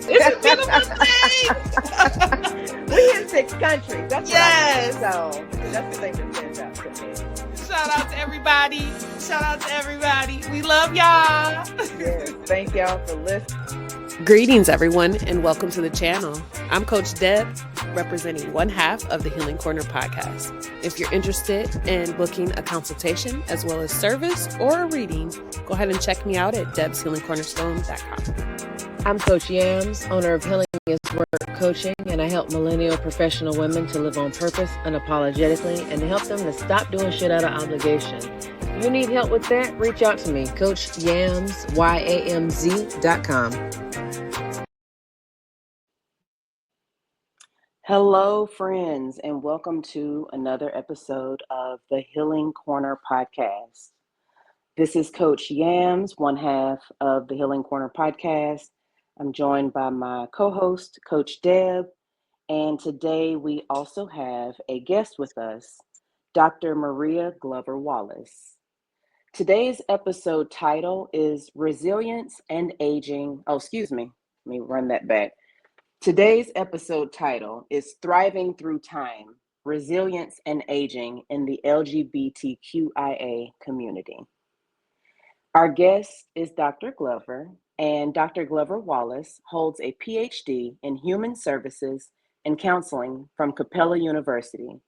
It's been a Monday. We in 6 countries. That's Yes. what I mean. So that's the thing that stands out to me. Shout out to everybody. Shout out to everybody. We love y'all. Yes. Thank y'all for listening. Greetings, everyone, and welcome to the channel. I'm Coach Deb, representing one half of the Healing Corner podcast. If you're interested in booking a consultation as well as service or a reading, go ahead and check me out at debshealingcornerstone.com. I'm Coachyamz, owner of Healing is Work Coaching, and I help millennial professional women to live on purpose unapologetically and to help them to stop doing shit out of obligation. If you need help with that, reach out to me, coachyamz, YAMZ.com. Hello, friends, and welcome to another episode of the Healing Corner podcast. This is Coach Yams, one half of the Healing Corner podcast. I'm joined by my co-host, Coach Deb, and today we also have a guest with us, Dr. Maria Glover Wallace. Today's episode title is Resilience and Aging. Let me run that back. Today's episode title is Thriving Through Time, Resilience and Aging in the LGBTQIA Community. Our guest is Dr. Glover, and Dr. Glover Wallace holds a PhD in Human Services and Counseling from Capella University.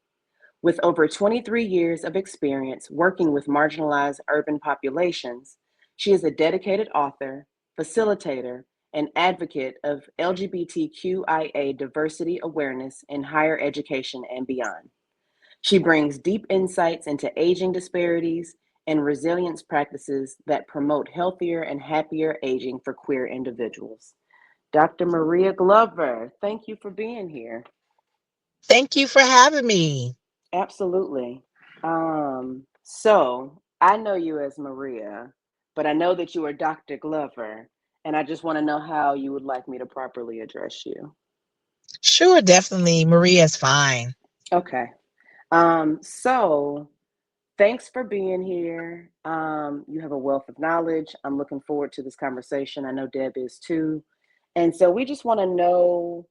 With over 23 years of experience working with marginalized urban populations, she is a dedicated author, facilitator, and advocate of LGBTQIA diversity awareness in higher education and beyond. She brings deep insights into aging disparities and resilience practices that promote healthier and happier aging for queer individuals. Dr. Maria Glover, thank you for being here. Thank you for having me. Absolutely. So I know you as Maria, but I know that you are Dr. Glover. And I just want to know how you would like me to properly address you. Sure, definitely. Maria's fine. Okay. So thanks for being here. You have a wealth of knowledge. I'm looking forward to this conversation. I know Deb is too. And so we just want to know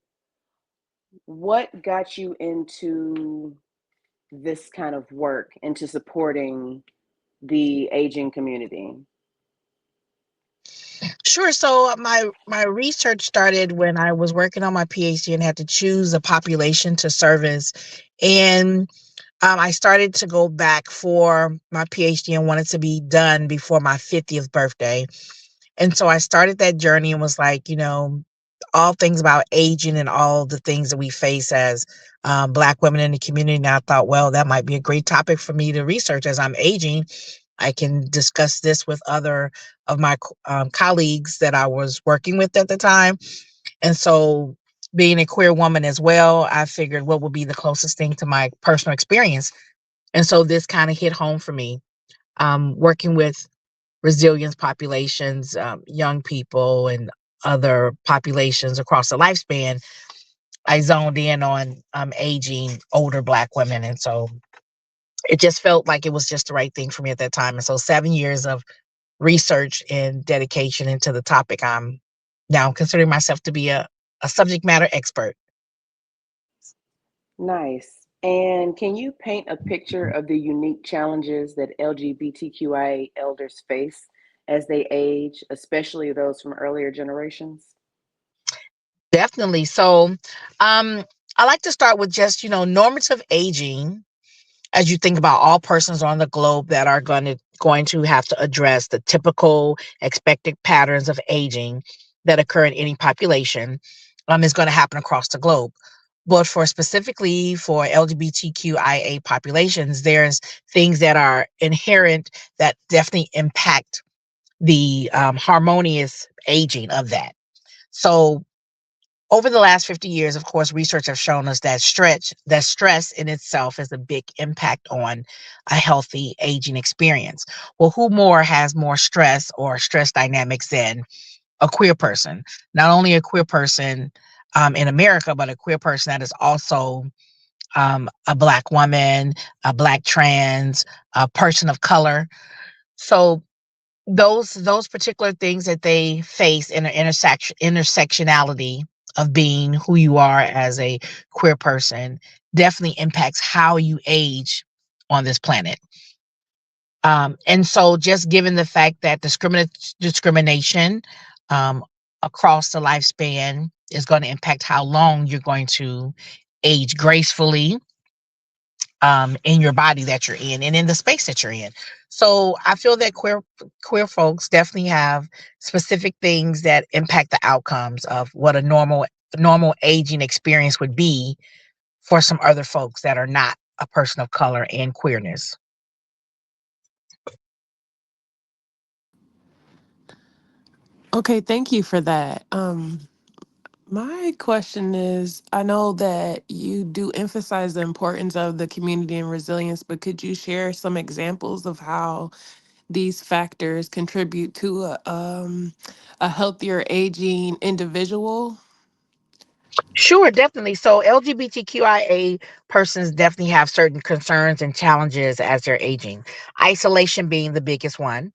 what got you into this kind of work, into supporting the aging community. Sure. So my research started when I was working on my PhD and had to choose a population to service. And I started to go back for my PhD and wanted to be done before my 50th birthday. And so I started that journey and was like, all things about aging and all the things that we face as Black women in the community. And I thought, well, that might be a great topic for me to research as I'm aging. I can discuss this with other of my colleagues that I was working with at the time. And so being a queer woman as well, I figured what would be the closest thing to my personal experience. And so this kind of hit home for me, working with resilience populations, young people and other populations across the lifespan. I zoned in on aging older Black women. And so it just felt like it was just the right thing for me at that time. And so 7 years of research and dedication into the topic, I'm now considering myself to be a subject matter expert. Nice. And can you paint a picture of the unique challenges that LGBTQIA elders face as they age, especially those from earlier generations? Definitely. So I like to start with just, normative aging. As you think about all persons on the globe that are going to have to address the typical expected patterns of aging that occur in any population, is going to happen across the globe. But specifically for LGBTQIA populations, there's things that are inherent that definitely impact the harmonious aging of that. So over the last 50 years, of course, research has shown us that stress in itself is a big impact on a healthy aging experience. Well, who more has more stress or stress dynamics than a queer person? Not only a queer person in America, but a queer person that is also a Black woman, a Black trans, a person of color. So those particular things that they face in an intersectionality of being who you are as a queer person definitely impacts how you age on this planet. And so just given the fact that discrimination um, across the lifespan is going to impact how long you're going to age gracefully in your body that you're in and in the space that you're in. So I feel that queer folks definitely have specific things that impact the outcomes of what a normal aging experience would be for some other folks that are not a person of color and queerness. Okay, thank you for that. My question is, I know that you do emphasize the importance of the community and resilience, but could you share some examples of how these factors contribute to a healthier aging individual? Sure, definitely. So LGBTQIA persons definitely have certain concerns and challenges as they're aging. Isolation being the biggest one.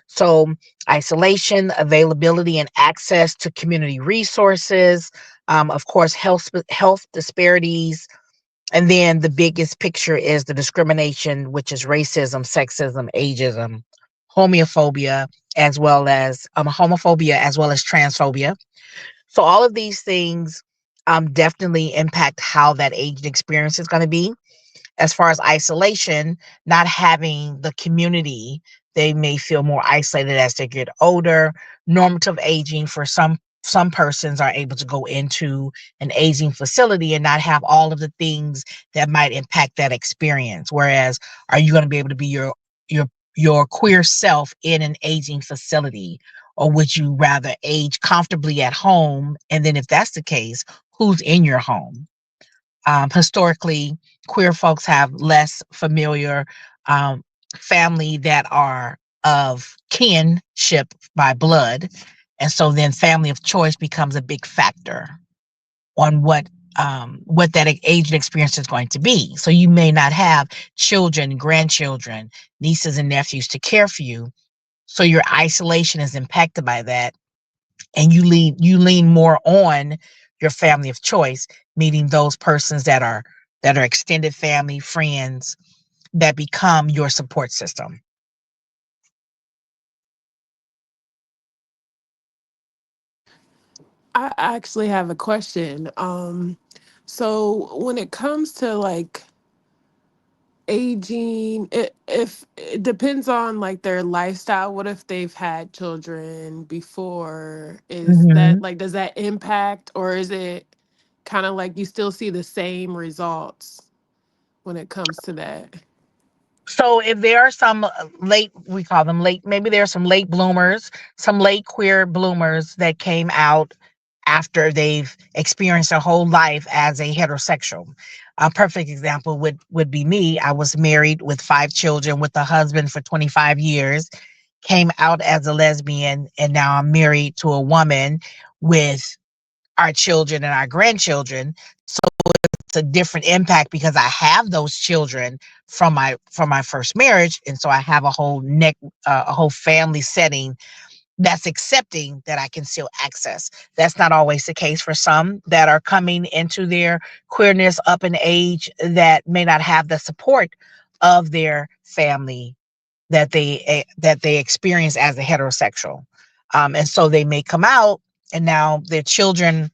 So isolation, availability, and access to community resources. Of course, health disparities, and then the biggest picture is the discrimination, which is racism, sexism, ageism, homophobia, as well as transphobia. So all of these things definitely impact how that aged experience is going to be. As far as isolation, not having the community, they may feel more isolated as they get older. Normative aging for some persons are able to go into an aging facility and not have all of the things that might impact that experience. Whereas, are you going to be able to be your your queer self in an aging facility? Or would you rather age comfortably at home? And then if that's the case, who's in your home? Historically, queer folks have less familiar um, family that are of kinship by blood. And so then family of choice becomes a big factor on what that aging experience is going to be. So you may not have children, grandchildren, nieces and nephews to care for you. So your isolation is impacted by that, and you lean more on your family of choice, meaning those persons that are extended family, friends that become your support system. I actually have a question. So when it comes to like aging, if it depends on like their lifestyle, what if they've had children before? Is that Mhm. like, does that impact, or is it kind of like you still see the same results when it comes to that? So if there are some late, we call them late, maybe there are some late bloomers, some late queer bloomers that came out after they've experienced their whole life as a heterosexual. A perfect example would be me. I was married with 5 children with a husband for 25 years, came out as a lesbian, and now I'm married to a woman with our children and our grandchildren. So it's a different impact because I have those children from my first marriage, and so I have a whole family setting that's accepting that I can still access. That's not always the case for some that are coming into their queerness up in age that may not have the support of their family that they experience as a heterosexual. And so they may come out, and now their children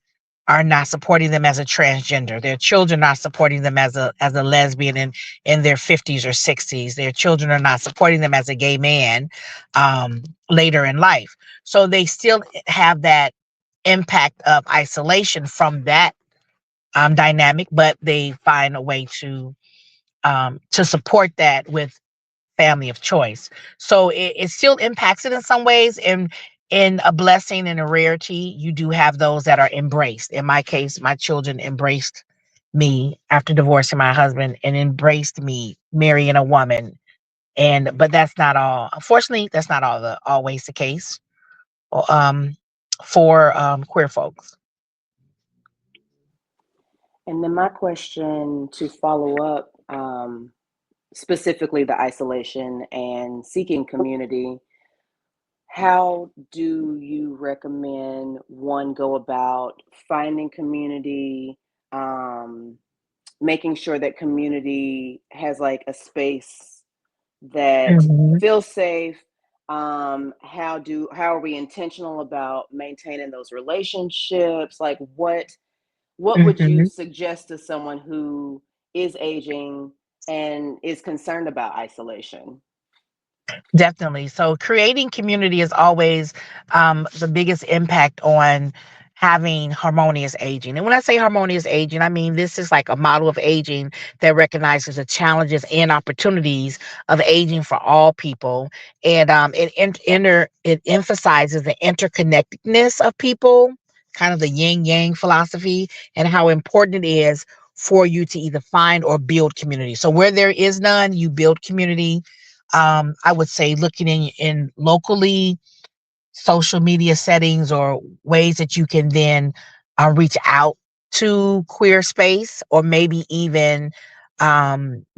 are not supporting them as a transgender. Their children are not supporting them as a lesbian in their 50s or 60s. Their children are not supporting them as a gay man later in life. So they still have that impact of isolation from that dynamic, but they find a way to support that with family of choice. So it still impacts it in some ways. And in a blessing and a rarity, you do have those that are embraced. In my case, my children embraced me after divorcing my husband and embraced me marrying a woman. And but that's not all. Unfortunately, that's not always the case um, for queer folks. And then my question to follow up, specifically the isolation and seeking community, how do you recommend one go about finding community, making sure that community has like a space that Mhm, feels safe? How are we intentional about maintaining those relationships? Like what would you mhm. suggest to someone who is aging and is concerned about isolation? Definitely. So creating community is always the biggest impact on having harmonious aging. And when I say harmonious aging, I mean this is like a model of aging that recognizes the challenges and opportunities of aging for all people. And it emphasizes the interconnectedness of people, kind of the yin yang philosophy, and how important it is for you to either find or build community. So where there is none, you build community. I would say looking in locally social media settings or ways that you can then reach out to queer space, or maybe even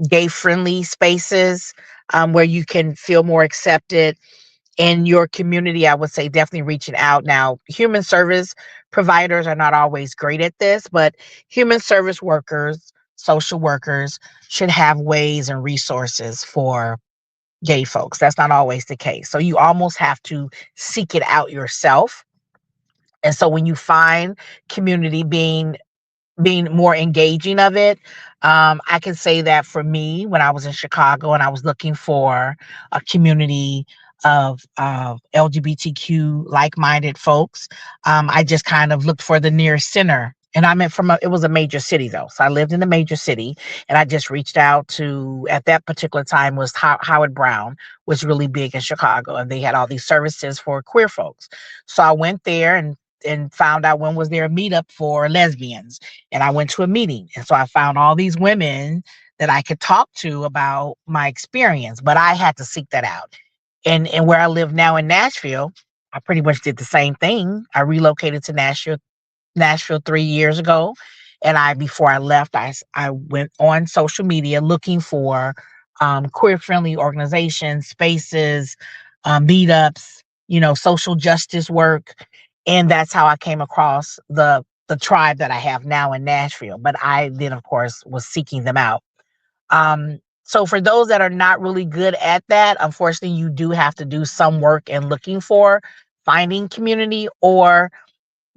gay friendly spaces where you can feel more accepted in your community. I would say definitely reaching out. Now, human service providers are not always great at this, but human service workers, social workers should have ways and resources for gay folks. That's not always the case. So you almost have to seek it out yourself. And so when you find community being more engaging of it. I can say that for me, when I was in Chicago and I was looking for a community of LGBTQ like-minded folks, I just kind of looked for the nearest center. And I meant it was a major city though. So I lived in a major city, and I just reached out to, at that particular time was Howard Brown was really big in Chicago, and they had all these services for queer folks. So I went there and found out when was there a meetup for lesbians, and I went to a meeting. And so I found all these women that I could talk to about my experience, but I had to seek that out. And where I live now in Nashville, I pretty much did the same thing. I relocated to Nashville 3 years ago. And before I left, I went on social media looking for queer friendly organizations, spaces, meetups, social justice work. And that's how I came across the tribe that I have now in Nashville. But I then, of course, was seeking them out. So for those that are not really good at that, unfortunately, you do have to do some work in looking for finding community or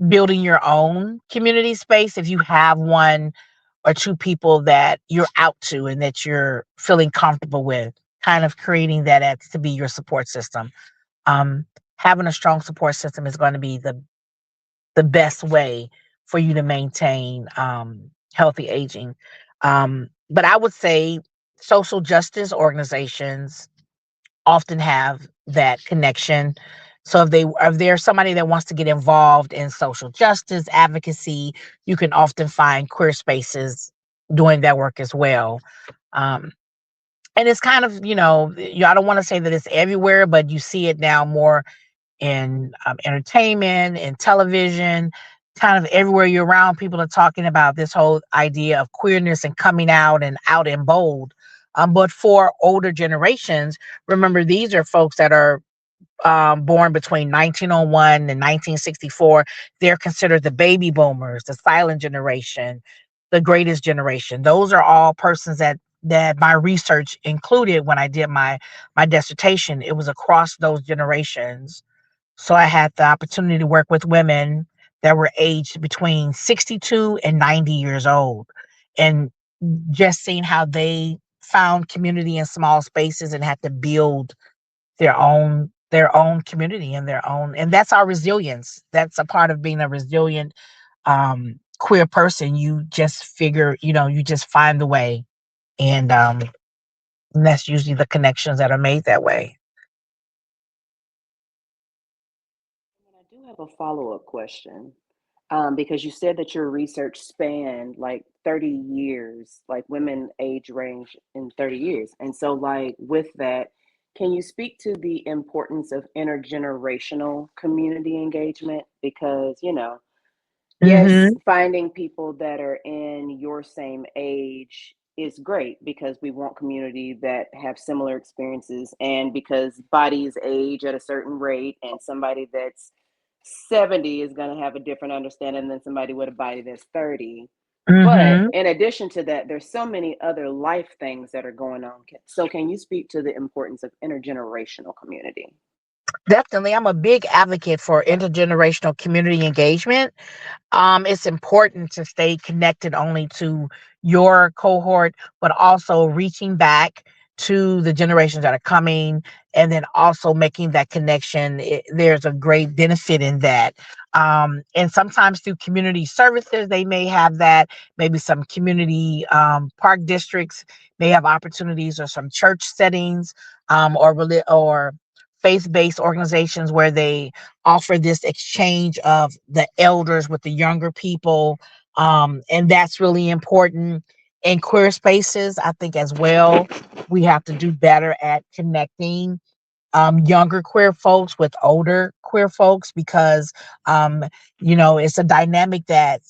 building your own community space if you have one or two people that you're out to and that you're feeling comfortable with, kind of creating that as to be your support system. Um, Having a strong support system is going to be the best way for you to maintain healthy aging. But I would say social justice organizations often have that connection. So if there's somebody that wants to get involved in social justice advocacy, you can often find queer spaces doing that work as well. Um, and it's kind of, I don't want to say that it's everywhere, but you see it now more in entertainment and television, kind of everywhere you're around. People are talking about this whole idea of queerness and coming out and bold. But for older generations, remember, these are folks that are born between 1901 and 1964. They're considered the baby boomers, the silent generation, the greatest generation. Those are all persons that my research included when I did my dissertation. It was across those generations. So I had the opportunity to work with women that were aged between 62 and 90 years old, and just seeing how they found community in small spaces and had to build their own community and their own, and that's our resilience. That's a part of being a resilient queer person. You just figure, you just find the way, and that's usually the connections that are made that way. And I do have a follow-up question, because you said that your research spanned like 30 years, like women age range in 30 years. And so, like, with that, can you speak to the importance of intergenerational community engagement? Because, yes, Hmm. finding people that are in your same age is great because we want community that have similar experiences, and because bodies age at a certain rate, and somebody that's 70 is going to have a different understanding than somebody with a body that's 30. But Mm-hmm. in addition to that, there's so many other life things that are going on. So can you speak to the importance of intergenerational community? Definitely. I'm a big advocate for intergenerational community engagement. It's important to stay connected only to your cohort, but also reaching back to the generations that are coming, and then also making that connection. There's a great benefit in that. And sometimes through community services, they may have that. Maybe some community park districts may have opportunities, or some church settings, or faith-based organizations where they offer this exchange of the elders with the younger people. And that's really important in queer spaces, I think, as well. We have to do better at connecting younger queer folks with older queer folks, because um, it's a dynamic that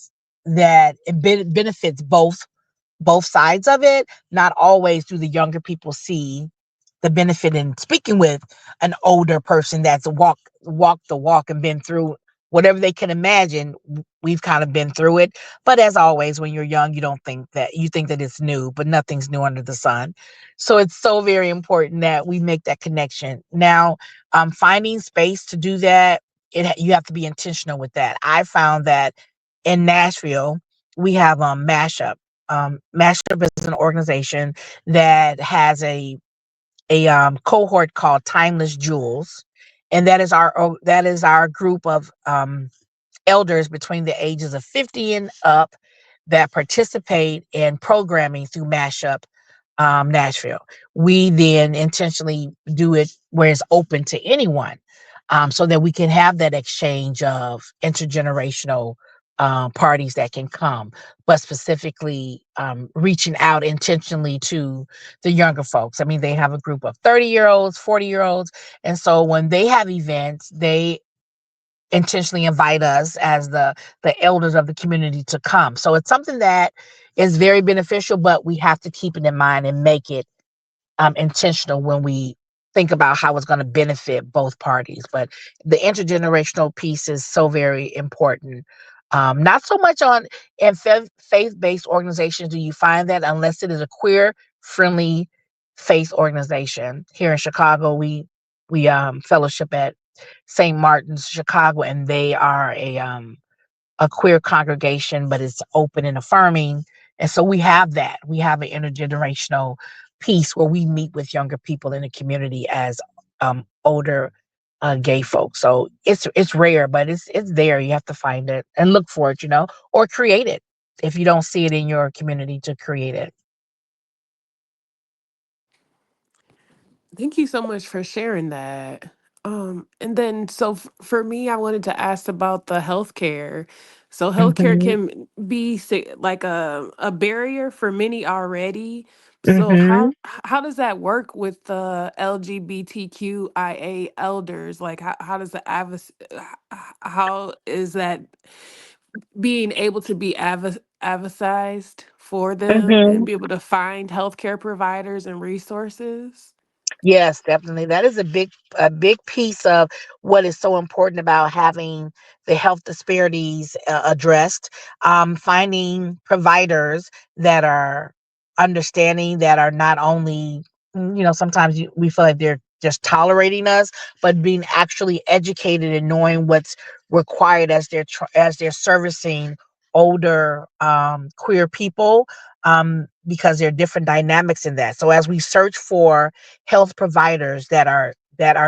it benefits both sides of it. Not always do the younger people see the benefit in speaking with an older person that's walked the walk and been through whatever they can imagine. We've kind of been through it. But as always, when you're young, you think that it's new, but nothing's new under the sun. So it's so very important that we make that connection. Now, finding space to do that, you have to be intentional with that. I found that in Nashville, we have Mashup. Mashup is an organization that has a cohort called Timeless Jewels, and that is our group of elders between the ages of 50 and up that participate in programming through Mashup Nashville. We then intentionally do it where it's open to anyone, so that we can have that exchange of intergenerational parties that can come, but specifically reaching out intentionally to the younger folks. I mean, they have a group of 30-year-olds, 40-year-olds. And so when they have events, they intentionally invite us as the elders of the community to come. So it's something that is very beneficial, but we have to keep it in mind and make it intentional when we think about how it's going to benefit both parties. But the intergenerational piece is so very important. Not so much on in faith-based organizations do you find that, unless it is a queer friendly faith organization. Here in Chicago, we fellowship at St. Martin's Chicago, and they are a queer congregation, but it's open and affirming. And so we have that. We have an intergenerational piece where we meet with younger people in the community as older gay folks. So it's rare, but it's there. You have to find it and look for it, or create it if you don't see it in your community, to create it. Thank you so much for sharing that. And then, so for me, I wanted to ask about the healthcare. So, healthcare Hmm. can be like a barrier for many already. So, Hmm. how does that work with the LGBTQIA elders? Like, how does the how is that being able to be advertised for them and Hmm. be able to find healthcare providers and resources? Yes, definitely. That is a big piece of what is so important about having the health disparities addressed. Finding providers that are understanding, that are not only, sometimes we feel like they're just tolerating us, but being actually educated and knowing what's required as they're servicing older queer people, because there are different dynamics in that. So as we search for health providers that are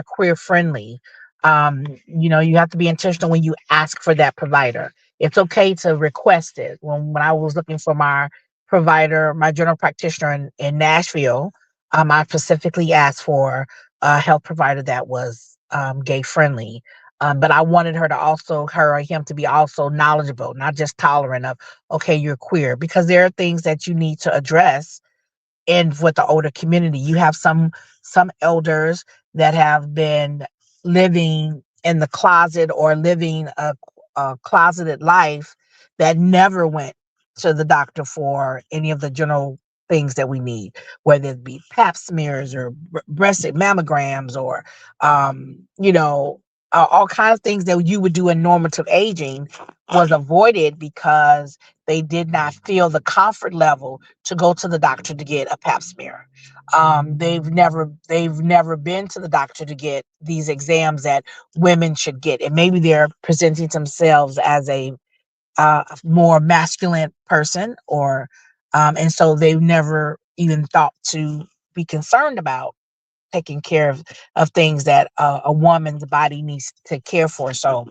queer friendly, you have to be intentional when you ask for that provider. It's okay to request it. When I was looking for my provider, my general practitioner in Nashville, I specifically asked for a health provider that was gay friendly. But I wanted her or him to be also knowledgeable, not just tolerant of, okay, you're queer, because there are things that you need to address. And with the older community, you have some elders that have been living in the closet, or living a closeted life, that never went to the doctor for any of the general things that we need, whether it be pap smears or breast mammograms or, you know, all kinds of things that you would do in normative aging was avoided because they did not feel the comfort level to go to the doctor to get a pap smear. They've never been to the doctor to get these exams that women should get, and maybe they're presenting themselves as a more masculine person, or and so they've never even thought to be concerned about taking care of things that a woman's body needs to care for. So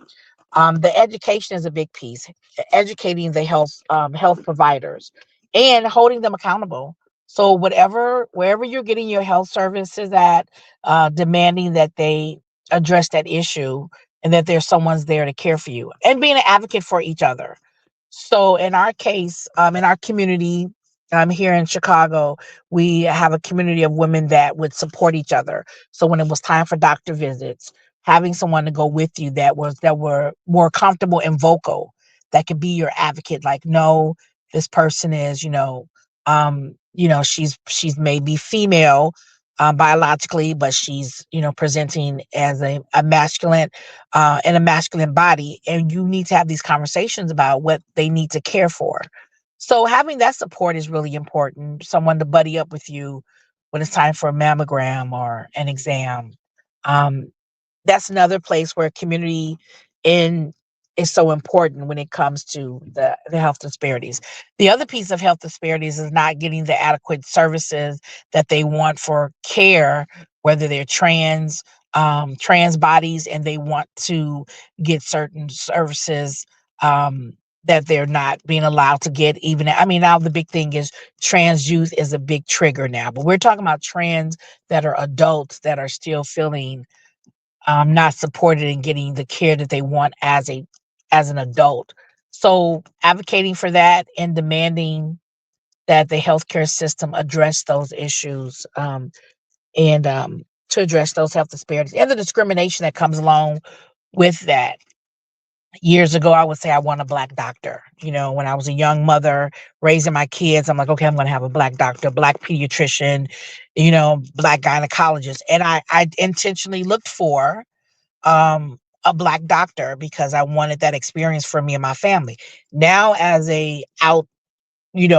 the education is a big piece, educating the health providers and holding them accountable. So wherever you're getting your health services at, demanding that they address that issue and that there's someone's there to care for you and being an advocate for each other. So in our case, in our community, here in Chicago, we have a community of women that would support each other. So when it was time for doctor visits, having someone to go with you that were more comfortable and vocal, that could be your advocate. Like, no, this person is, she's maybe female biologically, but she's, presenting as a masculine in a masculine body, and you need to have these conversations about what they need to care for. So having that support is really important. Someone to buddy up with you when it's time for a mammogram or an exam. Um, that's another place where community in is so important when it comes to the health disparities. The other piece of health disparities is not getting the adequate services that they want for care, whether they're trans bodies and they want to get certain services that they're not being allowed to get. Even, I mean, now the big thing is trans youth is a big trigger now, but we're talking about trans that are adults that are still feeling not supported in getting the care that they want as an adult. So advocating for that and demanding that the healthcare system address those issues, and to address those health disparities and the discrimination that comes along with that. Years ago, I would say I want a black doctor. When I was a young mother raising my kids, I'm like, okay, I'm going to have a black doctor, black pediatrician, black gynecologist. And I intentionally looked for a black doctor because I wanted that experience for me and my family. Now, as a out,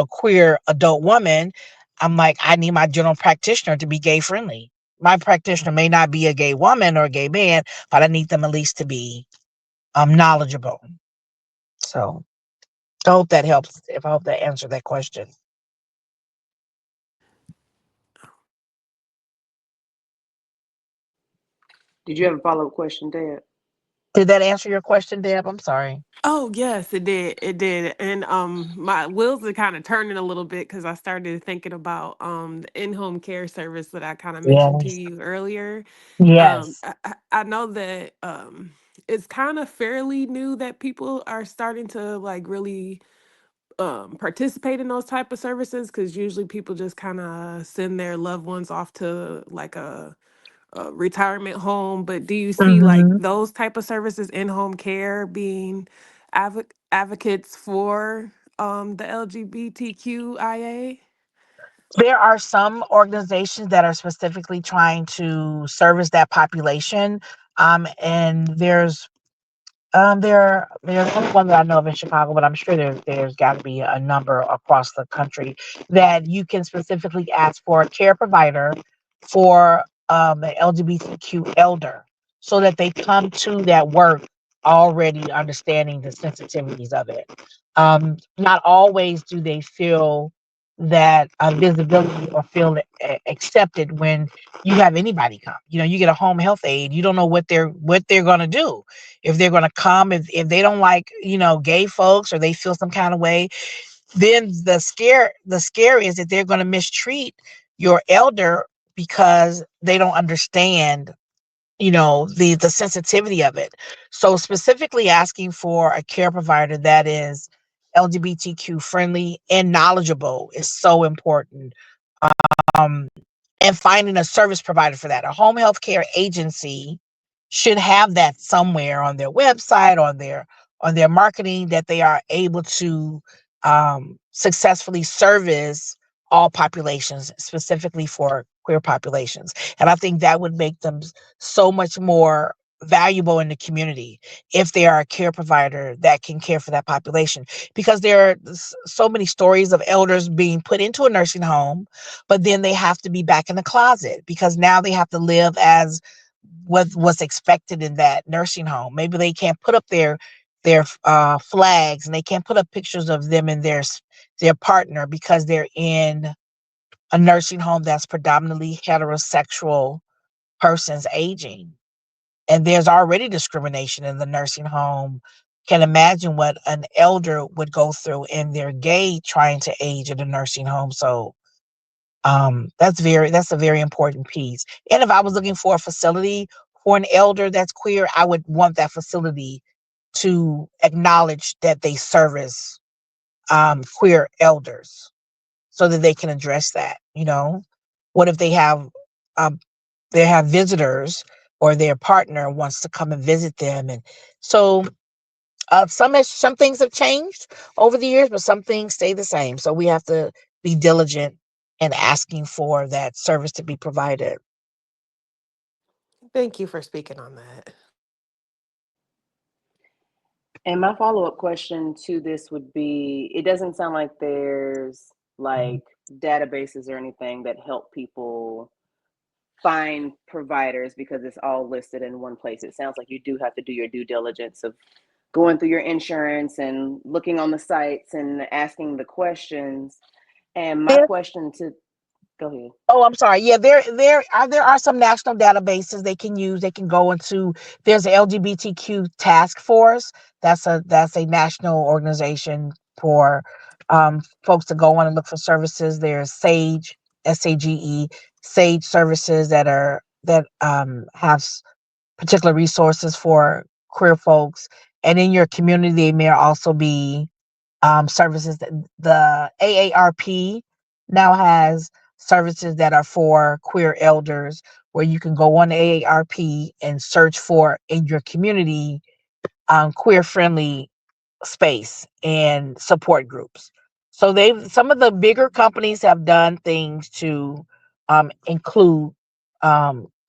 queer adult woman, I'm like, I need my general practitioner to be gay friendly. My practitioner may not be a gay woman or a gay man, but I need them at least to be knowledgeable. So I hope that helps. If I hope that answered that question. Did you have a follow up question, Dad? Did that answer your question, Deb? I'm sorry. Oh yes, it did. It did. And my wheels are kind of turning a little bit because I started thinking about the in-home care service that I kind of mentioned to Yes. you earlier. Yes. I know that it's kind of fairly new that people are starting to like really participate in those type of services, because usually people just kind of send their loved ones off to like a retirement home. But do you see like Hmm. those type of services, in-home care, being advocates for the LGBTQIA? There are some organizations that are specifically trying to service that population. And there's only one that I know of in Chicago, but I'm sure there's got to be a number across the country that you can specifically ask for a care provider for an LGBTQ elder, so that they come to that work already understanding the sensitivities of it. Not always do they feel that visibility or feel accepted when you have anybody come. You get a home health aide. You don't know what they're going to do, if they're going to come, if they don't like, gay folks, or they feel some kind of way. Then the scare is that they're going to mistreat your elder because they don't understand, the sensitivity of it. So specifically asking for a care provider that is LGBTQ friendly and knowledgeable is so important. um, and finding a service provider for that. A home health care agency should have that somewhere on their website, on their marketing, that they are able to successfully service all populations, specifically for queer populations. And I think that would make them so much more valuable in the community if they are a care provider that can care for that population. Because there are so many stories of elders being put into a nursing home, but then they have to be back in the closet because now they have to live as what's expected in that nursing home. Maybe they can't put up their flags, and they can't put up pictures of them and their partner because they're in a nursing home that's predominantly heterosexual persons aging. And there's already discrimination in the nursing home. Can imagine what an elder would go through in their gay trying to age in a nursing home. So that's a very important piece. And if I was looking for a facility for an elder that's queer, I would want that facility to acknowledge that they service queer elders so that they can address that. What if um, they have visitors or their partner wants to come and visit them, and so some things have changed over the years, but some things stay the same. So we have to be diligent in asking for that service to be provided. Thank you for speaking on that. And my follow-up question to this would be, it doesn't sound like there's like databases or anything that help people find providers because it's all listed in one place. It sounds like you do have to do your due diligence of going through your insurance and looking on the sites and asking the questions. And my There question to go ahead. Oh, I'm sorry. Yeah, there are some national databases they can use. They can go into There's a LGBTQ task force. That's a national organization for folks to go on and look for services. There's SAGE, SAGE, SAGE services that have particular resources for queer folks. And in your community, there may also be services that the AARP now has services that are for queer elders, where you can go on AARP and search for in your community queer friendly space and support groups. So some of the bigger companies have done things to include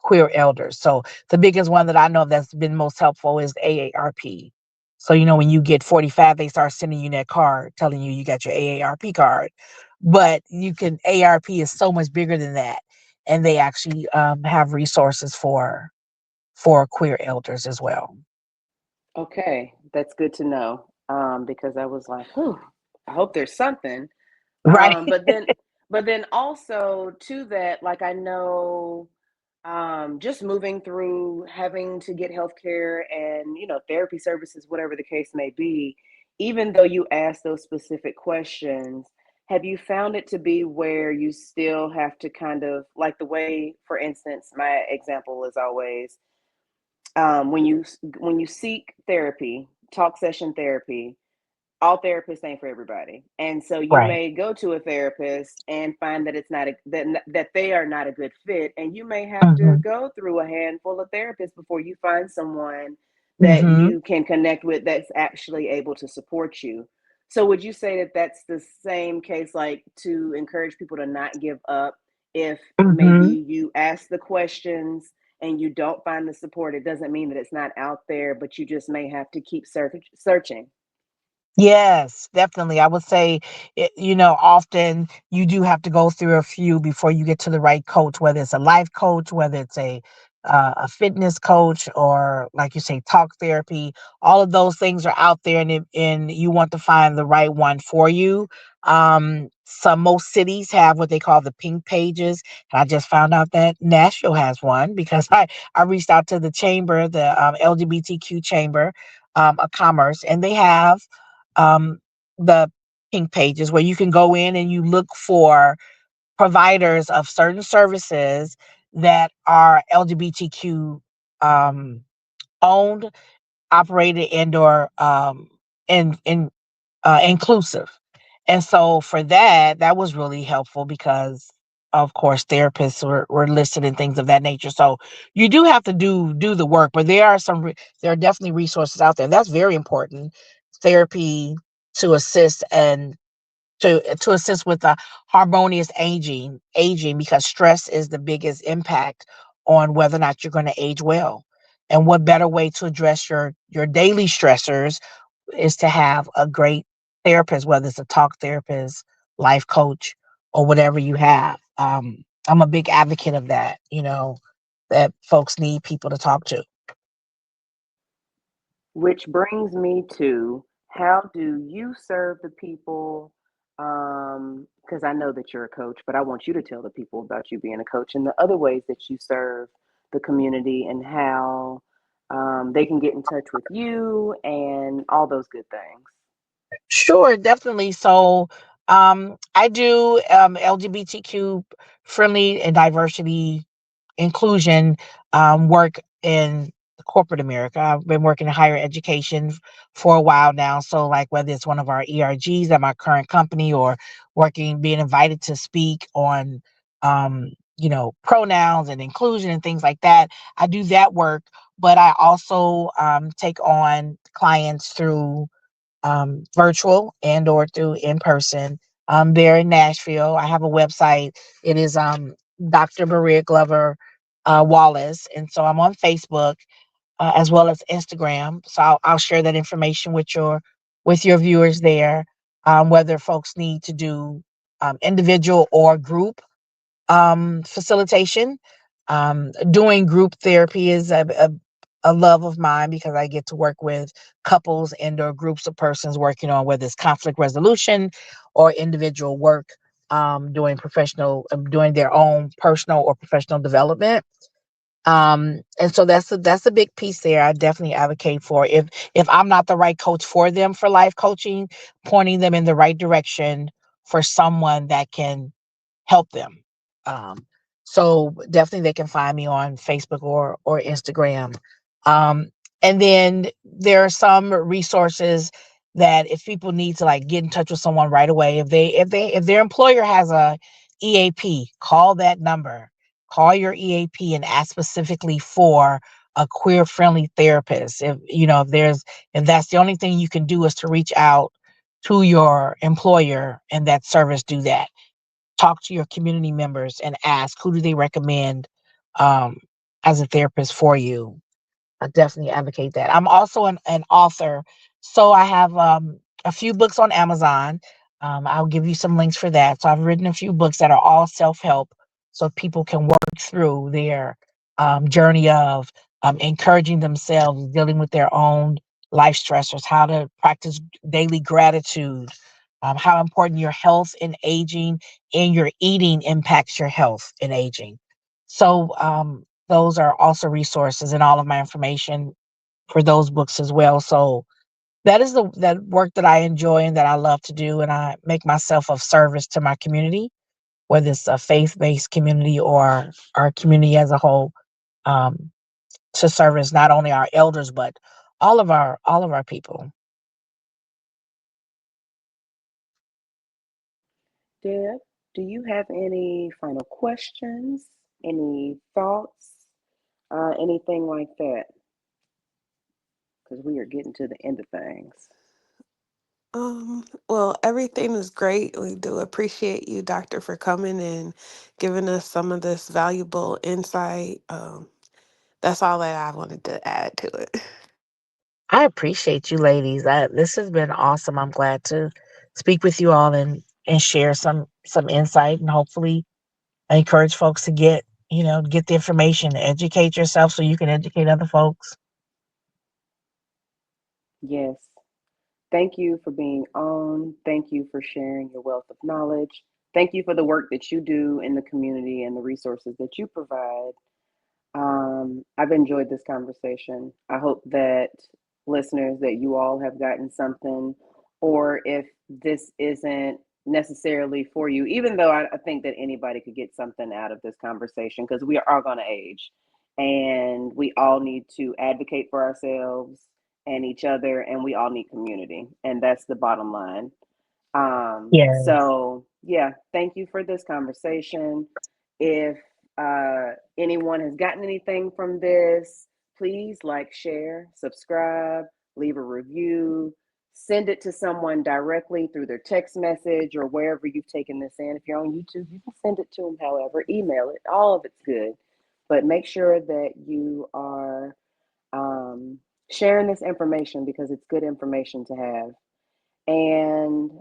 queer elders. So the biggest one that I know that's been most helpful is AARP. So when you get 45, they start sending you that card telling you got your AARP card. But AARP is so much bigger than that, and they actually have resources for queer elders as well. Okay, that's good to know. Because I was like, whew, I hope there's something. Right. But then also to that, like I know, just moving through having to get healthcare and therapy services, whatever the case may be, even though you ask those specific questions, have you found it to be where you still have to kind of like the way, for instance, my example is always when you seek therapy, talk session therapy, all therapists ain't for everybody. And so you Right. may go to a therapist and find that it's not that they are not a good fit, and you may have to Hmm. go through a handful of therapists before you find someone that Hmm. you can connect with that's actually able to support you. So would you say that that's the same case, like to encourage people to not give up if maybe Hmm. you ask the questions and you don't find the support? It doesn't mean that it's not out there, but you just may have to keep searching. Yes, definitely. I would say, often you do have to go through a few before you get to the right coach, whether it's a life coach, whether it's a fitness coach, or like you say, talk therapy. All of those things are out there, and you want to find the right one for you. Most cities have what they call the pink pages. And I just found out that Nashville has one because I reached out to the chamber, the LGBTQ chamber of commerce, and they have um, the pink pages where you can go in and you look for providers of certain services that are LGBTQ um, owned, operated, and/or inclusive. And so for that was really helpful because, of course, therapists were listed and things of that nature. So you do have to do the work, but there are definitely resources out there. That's very important. Therapy to assist and to assist with the harmonious aging, because stress is the biggest impact on whether or not you're going to age well. And what better way to address your daily stressors is to have a great therapist, whether it's a talk therapist, life coach, or whatever you have. I'm a big advocate of that, that folks need people to talk to. Which brings me to, how do you serve the people? Because I know that you're a coach, but I want you to tell the people about you being a coach and the other ways that you serve the community, and how they can get in touch with you and all those good things. Sure, definitely. So, I do LGBTQ friendly and diversity inclusion work in corporate America. I've been working in higher education for a while now. So, like whether it's one of our ERGs at my current company, or being invited to speak on, pronouns and inclusion and things like that, I do that work. But I also take on clients through virtual and or through in person. There in Nashville. I have a website. It is Dr. Maria Glover Wallace, and so I'm on Facebook as well as Instagram. So I'll share that information with your viewers there. Whether folks need to do individual or group facilitation. Doing group therapy is a love of mine, because I get to work with couples and or groups of persons working on whether it's conflict resolution or individual work, doing their own personal or professional development. And so that's a big piece there. I definitely advocate for, if I'm not the right coach for them for life coaching, pointing them in the right direction for someone that can help them. Um, so definitely they can find me on Facebook or Instagram. Um, and then there are some resources that if people need to like get in touch with someone right away, if their employer has a EAP, call that number. Call your EAP and ask specifically for a queer friendly therapist. If that's the only thing you can do is to reach out to your employer and that service, do that. Talk to your community members and ask, who do they recommend um, as a therapist for you. I definitely advocate that. I'm also an author, so I have a few books on Amazon. I'll give you some links for that. So I've written a few books that are all self help, so people can work through their journey of encouraging themselves, dealing with their own life stressors, how to practice daily gratitude, how important your health in aging and your eating impacts your health in aging. So, those are also resources, and all of my information for those books as well. So that is that work that I enjoy and that I love to do, and I make myself of service to my community, whether it's a faith-based community or our community as a whole, um, to service not only our elders but all of our people. Deb, do you have any final questions, any thoughts, anything like that? Because we are getting to the end of things. Well, everything is great. We do appreciate you, Doctor, for coming and giving us some of this valuable insight. That's all that I wanted to add to it. I appreciate you, ladies. This has been awesome. I'm glad to speak with you all and share some insight, and hopefully I encourage folks to get the information, educate yourself so you can educate other folks. Yes. Thank you for being on. Thank you for sharing your wealth of knowledge. Thank you for the work that you do in the community and the resources that you provide. I've enjoyed this conversation. I hope that listeners, that you all have gotten something, or if this isn't necessarily for you, even though I think that anybody could get something out of this conversation, because we are all going to age and we all need to advocate for ourselves and each other, and we all need community. And that's the bottom line. Yes. So yeah, thank you for this conversation. If anyone has gotten anything from this, please like, share, subscribe, leave a review, send it to someone directly through their text message or wherever you've taken this in. If you're on YouTube, you can send it to them, however, email it. All of it's good. But make sure that you are sharing this information because it's good information to have. And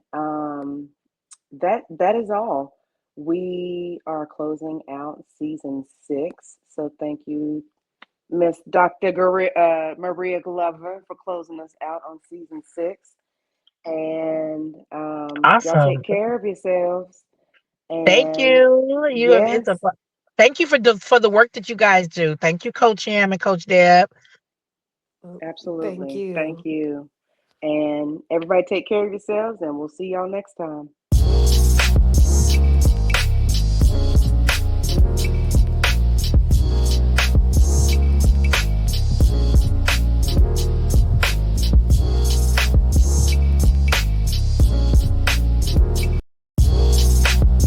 that is all. We are closing out season 6. So thank you, Miss Dr. Maria Glover, for closing us out on season 6. And y'all Awesome. take care of yourselves. Thank And you. You have yes, it's a thank you for the work that you guys do. Thank you, Coach Am and Coach Deb. Thank absolutely. Thank you. you. And everybody take care of yourselves, and we'll see y'all next time.